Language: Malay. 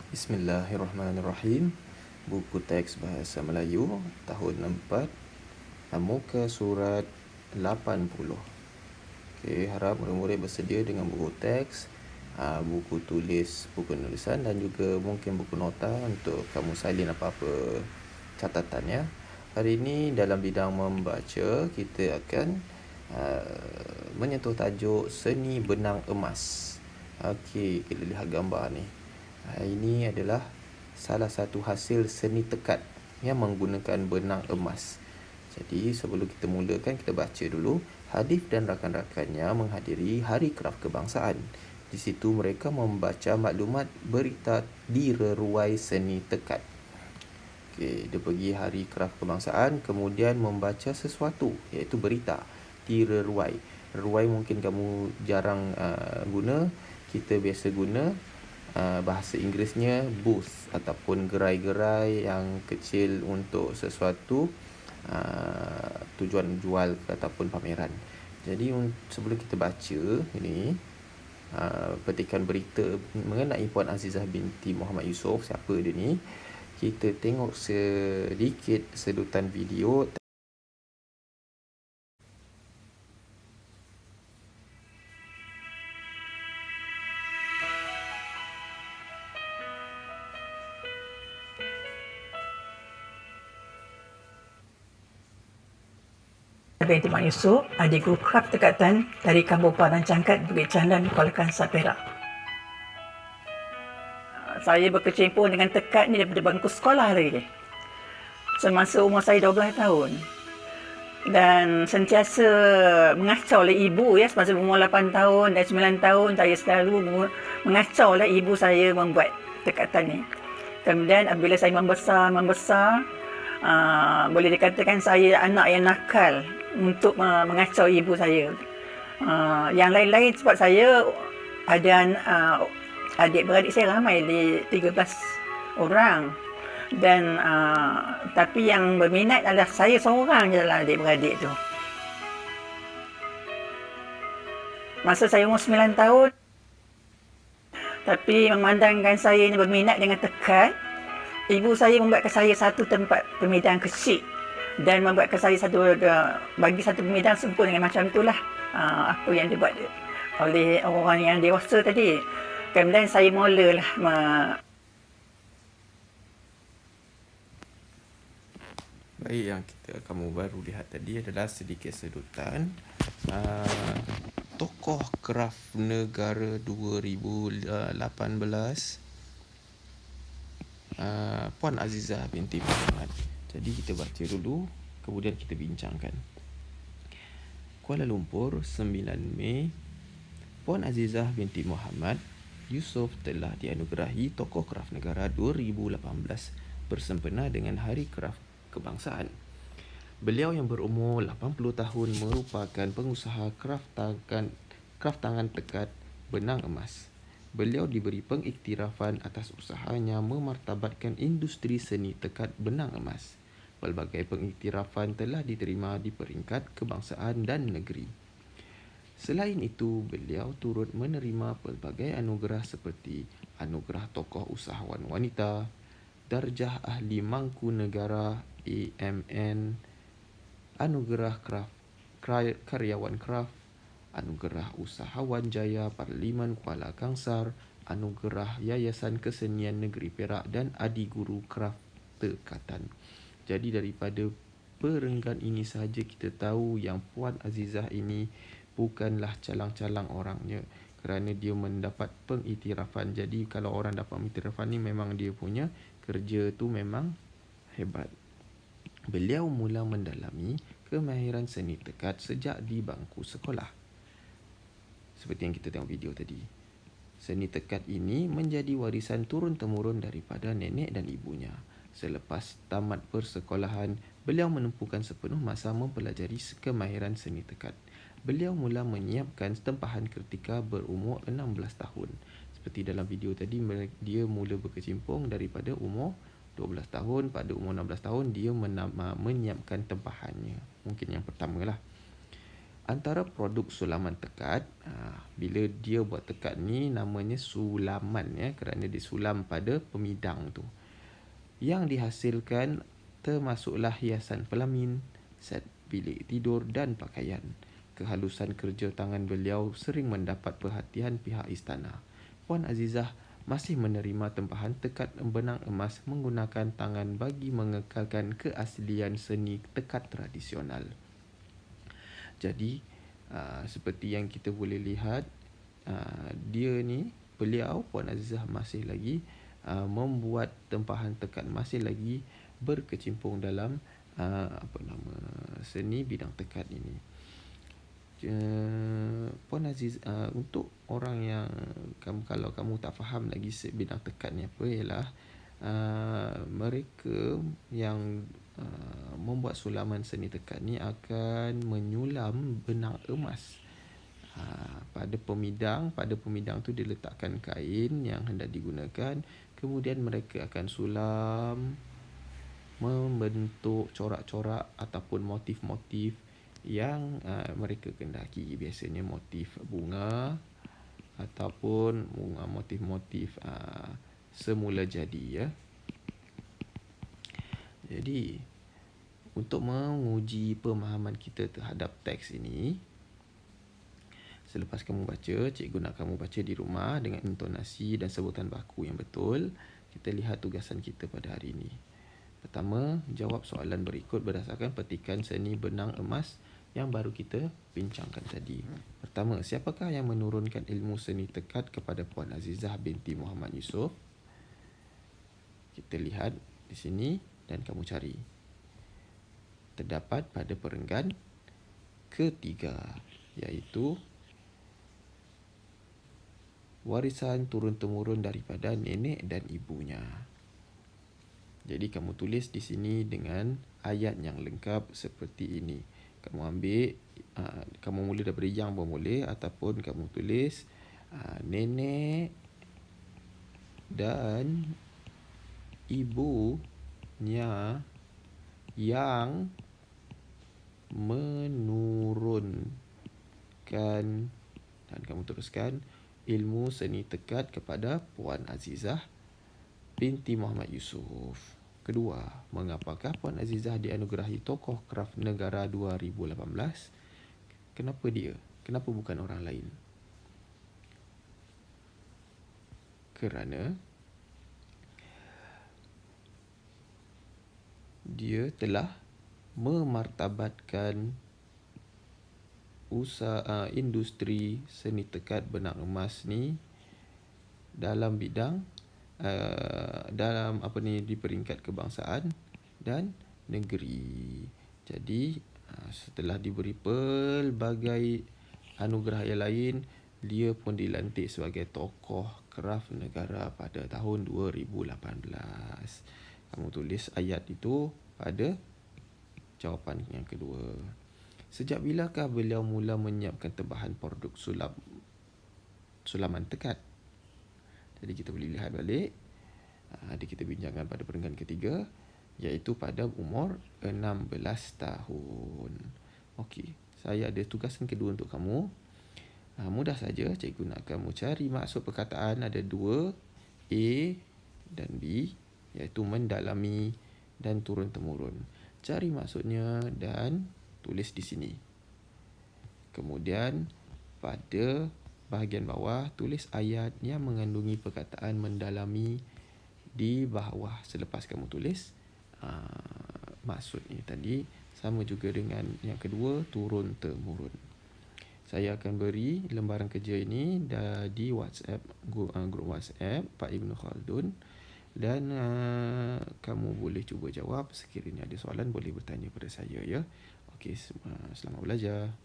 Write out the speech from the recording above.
Bismillahirrahmanirrahim. Buku teks Bahasa Melayu tahun 4, muka surat 80. Okey, harap murid-murid bersedia dengan buku teks, buku tulis, buku penulisan dan juga mungkin buku nota untuk kamu salin apa-apa catatannya. Hari ini dalam bidang membaca kita akan menyentuh tajuk seni benang emas. Okey, kita lihat gambar ni. Ini adalah salah satu hasil seni tekad yang menggunakan benang emas. Jadi sebelum kita mulakan, kita baca dulu. Hadif dan rakan-rakannya menghadiri Hari Kraft Kebangsaan. Di situ mereka membaca maklumat berita di reruai seni tekad. Okey, dia pergi Hari Kraft Kebangsaan, kemudian membaca sesuatu, iaitu berita di reruai. Reruai mungkin kamu jarang guna, kita biasa guna bahasa Inggerisnya booth ataupun gerai-gerai yang kecil untuk sesuatu tujuan jual ataupun pameran. Jadi sebelum kita baca ini, petikan berita mengenai Puan Azizah binti Muhammad Yusof, siapa dia ni, kita tengok sedikit sedutan video. Binti Mak Yusof, adik guru kraft tekatan dari Kabupaten Cangkat, Bukit Candan, Kuala Kangsar, Perak. Saya berkecimpung dengan tekad ni daripada bangku sekolah lagi. Semasa umur saya 12 tahun. Dan sentiasa mengacau oleh ibu ya, semasa umur 8 tahun dan 9 tahun saya selalu mengacau oleh ibu saya membuat tekatan ni. Kemudian apabila saya membesar, boleh dikatakan saya anak yang nakal untuk mengacau ibu saya. Yang lain-lain sebab saya ada adik-beradik saya ramai, 13 orang. Dan tapi yang berminat adalah saya seorang je dalam adik-beradik tu. Masa saya umur 9 tahun, tapi memandangkan saya ini berminat dengan tekad, ibu saya membuatkan saya satu tempat pemedang kecil dan membuatkan saya bagi satu pemedang sempurna dengan macam itulah apa yang dibuat oleh orang yang dewasa tadi. Kemudian saya mulalah Baik, yang kamu baru lihat tadi adalah sedikit sedutan tokoh kraft negara 2018, Puan Azizah binti Muhammad. Jadi kita baca dulu, kemudian kita bincangkan. Kuala Lumpur, 9 Mei. Puan Azizah binti Muhammad Yusof telah dianugerahi tokoh kraft negara 2018 bersempena dengan Hari Kraft Kebangsaan. Beliau yang berumur 80 tahun merupakan pengusaha kraft tangan tekad benang emas. Beliau diberi pengiktirafan atas usahanya memartabatkan industri seni tekad benang emas. Pelbagai pengiktirafan telah diterima di peringkat kebangsaan dan negeri. Selain itu, beliau turut menerima pelbagai anugerah seperti Anugerah Tokoh Usahawan Wanita, Darjah Ahli Mangku Negara AMN, Anugerah Karyawan Kraft, Anugerah Usahawan Jaya Parlimen Kuala Kangsar, Anugerah Yayasan Kesenian Negeri Perak dan Adi Guru Kraft Tekatan. Jadi daripada perenggan ini sahaja kita tahu yang Puan Azizah ini bukanlah calang-calang orangnya, kerana dia mendapat pengiktirafan. Jadi kalau orang dapat pengiktirafan ni memang dia punya kerja tu memang hebat. Beliau mula mendalami kemahiran seni tekad sejak di bangku sekolah. Seperti yang kita tengok video tadi. Seni tekad ini menjadi warisan turun-temurun daripada nenek dan ibunya. Selepas tamat persekolahan, beliau menempuhkan sepenuh masa mempelajari kemahiran seni tekad. Beliau mula menyiapkan tempahan ketika berumur 16 tahun. Seperti dalam video tadi, dia mula berkecimpung daripada umur 12 tahun. Pada umur 16 tahun, dia menyiapkan tempahannya. Mungkin yang pertama lah. Antara produk sulaman tekad, bila dia buat tekad ni namanya sulaman kerana disulam pada pemidang tu. Yang dihasilkan termasuklah hiasan pelamin, set bilik tidur dan pakaian. Kehalusan kerja tangan beliau sering mendapat perhatian pihak istana. Puan Azizah masih menerima tempahan tekad benang emas menggunakan tangan bagi mengekalkan keaslian seni tekad tradisional. Jadi, seperti yang kita boleh lihat, beliau Puan Azizah masih lagi membuat tempahan tekad, masih lagi berkecimpung dalam seni bidang tekad ini. Puan Aziz, untuk orang yang kalau kamu tak faham lagi bidang tekad ni apa, ialah mereka yang membuat sulaman seni tekad ni akan menyulam benang emas pada pemidang. Pada pemidang tu diletakkan kain yang hendak digunakan, kemudian mereka akan sulam membentuk corak-corak ataupun motif-motif yang mereka kendaki. Biasanya motif bunga ataupun motif-motif semula jadi. Jadi, untuk menguji pemahaman kita terhadap teks ini, selepas kamu baca, cikgu nak kamu baca di rumah dengan intonasi dan sebutan baku yang betul. Kita lihat tugasan kita pada hari ini. Pertama, jawab soalan berikut berdasarkan petikan seni benang emas yang baru kita bincangkan tadi. Pertama, siapakah yang menurunkan ilmu seni tekad kepada Puan Azizah binti Muhammad Yusof? Kita lihat di sini dan kamu cari. Terdapat pada perenggan ketiga, iaitu warisan turun-temurun daripada nenek dan ibunya. Jadi kamu tulis di sini dengan ayat yang lengkap seperti ini. Kamu ambil, kamu mula daripada yang pun boleh, ataupun kamu tulis nenek dan ibunya yang menurunkan, dan kamu teruskan ilmu seni tekad kepada Puan Azizah binti Muhammad Yusof. Kedua, mengapakah Puan Azizah dianugerahi Tokoh Kraf Negara 2018? Kenapa dia? Kenapa bukan orang lain? Kerana dia telah memartabatkan usaha industri seni tekad benang emas ni dalam bidang di peringkat kebangsaan dan negeri. Jadi setelah diberi pelbagai anugerah yang lain, dia pun dilantik sebagai tokoh kraf negara pada tahun 2018. Kamu tulis ayat itu pada jawapan yang kedua. Sejak bilakah beliau mula menyiapkan tebahan produk sulaman tekad? Jadi kita boleh lihat balik. Kita bincangkan pada perenggan ketiga, iaitu pada umur 16 tahun. Okey, saya ada tugasan kedua untuk kamu. Mudah saja, cikgu nak kamu cari maksud perkataan. Ada dua, A dan B, iaitu mendalami dan turun-temurun. Cari maksudnya dan tulis di sini. Kemudian pada bahagian bawah, tulis ayat yang mengandungi perkataan mendalami di bawah. Selepas kamu tulis maksudnya tadi, sama juga dengan yang kedua, turun-temurun. Saya akan beri lembaran kerja ini di WhatsApp, grup WhatsApp Pak Ibnu Khaldun, dan kamu boleh cuba jawab. Sekiranya ada soalan, boleh bertanya pada saya, ya. Okey, selamat belajar.